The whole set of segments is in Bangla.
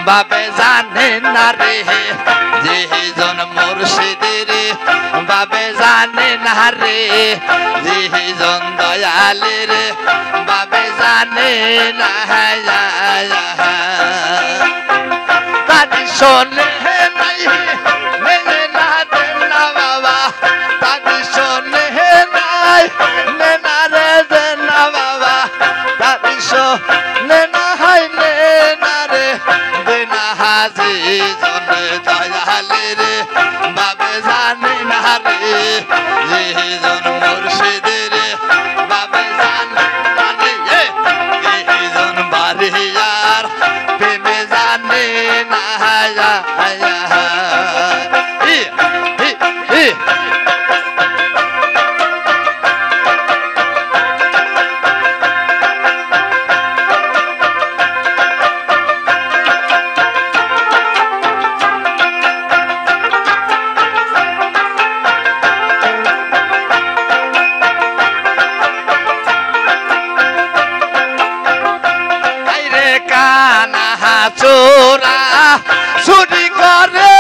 বাবে জানে না রে যেজন মুর্শিদের বাবে জানে না রে যেজন দয়ালের বাবে জানে না তারি শোনে নাই মেনে না দেন না বাবা তারি শোনে নাই নেনা রে দেন না বাবা তারি শোনে না হাই নেনা রে দেনা হাজি জন দয়ালের বাবে জানে না রে যেজন মুর্শিদের বাবে জানে না রে যেজন বারিয়ার প্রেমে জানে না চোরা চুরি করে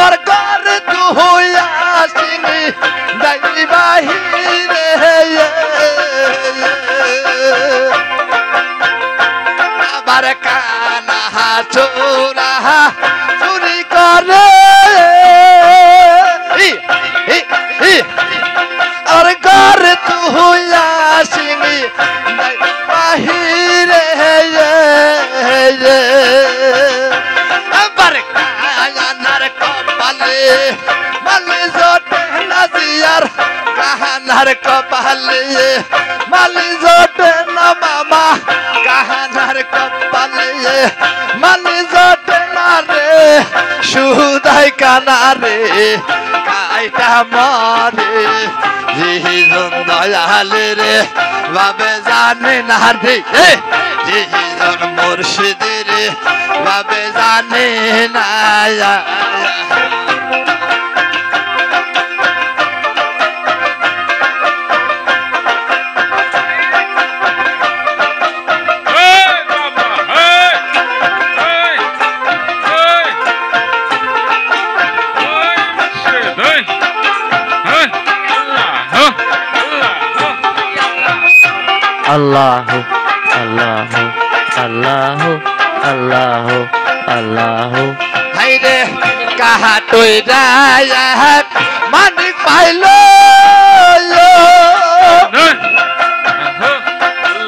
আর ঘর দুয়া সিনি দাই বাহিরে আবার কানা চোরা চুরি করে আর ঘর দুয়া সিনি বাহিরে আবার কানার কপালে মালে জোটে নাজিয়ার কাহানার কপালে মালে জোটে না মামা কাহানার কপালে মালে জোটে না রে সুদাই কানারে কাইটা মারে যেজন দয়ালের বাবে জানে না রে যেজন মুর্শিদের বাবে জানে না আল্লাহ আল্লাহ আল্লাহ আল্লাহ আল্লাহ হাইরে কাহা তুই রায়াত মানিক পাইলো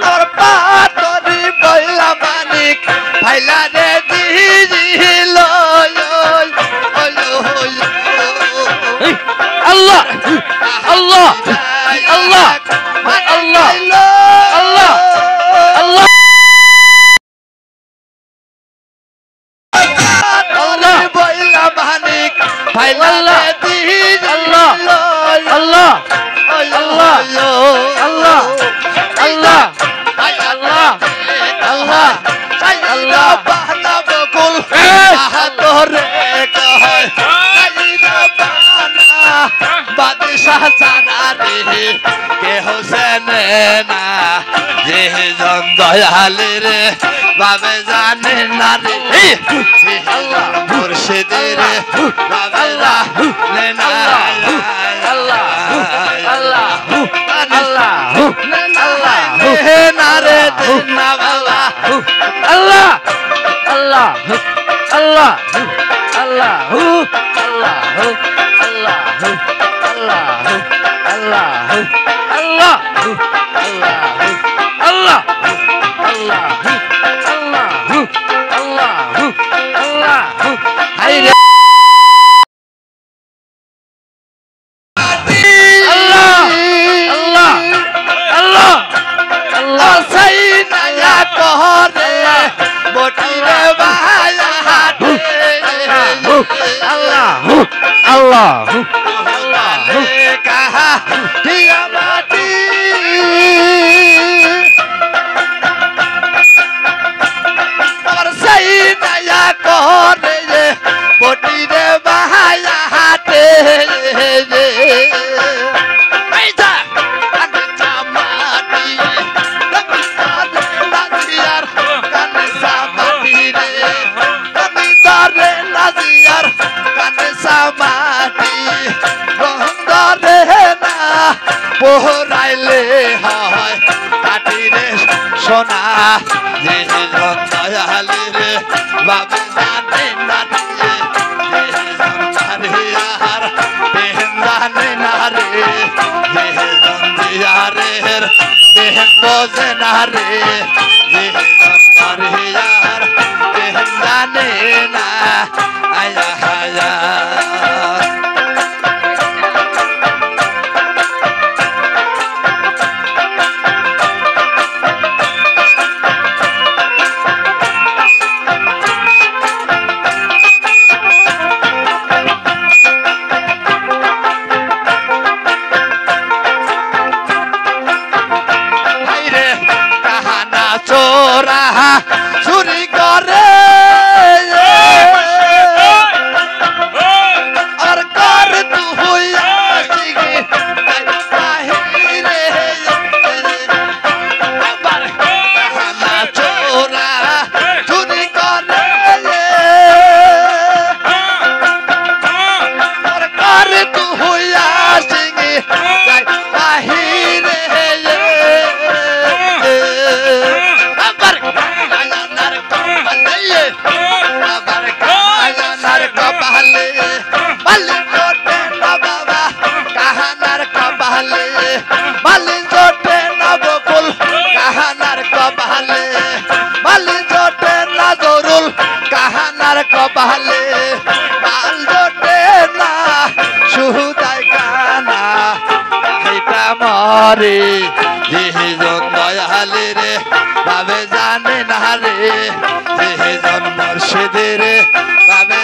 তোর পাতরি বইলা মানিক পাইলা রে দিল আল্লাহ আল্লাহ আল্লাহ আল্লাহ আল্লাহ আল্লাহ বইলা মানিক পাইলা রে দিল আল্লাহ আল্লাহ আল্লাহ আল্লাহ আল্লাহ আল্লাহ আল্লাহ আল্লাহ বাহানা বকুল বাহাদুরে কয় আইনা বাহানা বাদশাহ সারা রে কে হোসেন না যেজন দয়ালের বাবে জানে না রে আল্লাহ মুর্শিদের বাবে জানে না আল্লাহ আল্লাহ আল্লাহ আল্লাহ না রে না বাবা আল্লাহ আল্লাহ আল্লাহ আল্লাহ আল্লাহ আল্লাহ আল্লাহ আল্লাহ আল্লাহ আল্লাহ আল্লাহ আল্লাহ আল্লাহ হাইরে আল্লাহ আল্লাহ আল্লাহ আল্লাহ সাইনা কহরে বটিরে বাহায়া হাতে আল্লাহ আল্লাহ আল্লাহ কাহা দিয়া মাটি পোহরাইলে হয় কাটি রে সোনা যেজন দয়ালে রে বাবে জানে না রে যেজন আর দেহেন জানে না রে যেজন দিয়ারের দেহেন বোঝে না রে যেজন আর দেহেন জানে না আয়া হায়া চোরা চুরি করে আর কর তুই বাহিরে আবার কাহানা চোরা চুরি করে আর কর তুই আসিগে বাহিরে কপালে মাল জোটে না সুদাই কানা এটা মরে যেজন দয়ালে রে ভাবে জানে না রে যেজন মুর্শিদে রে ভাবে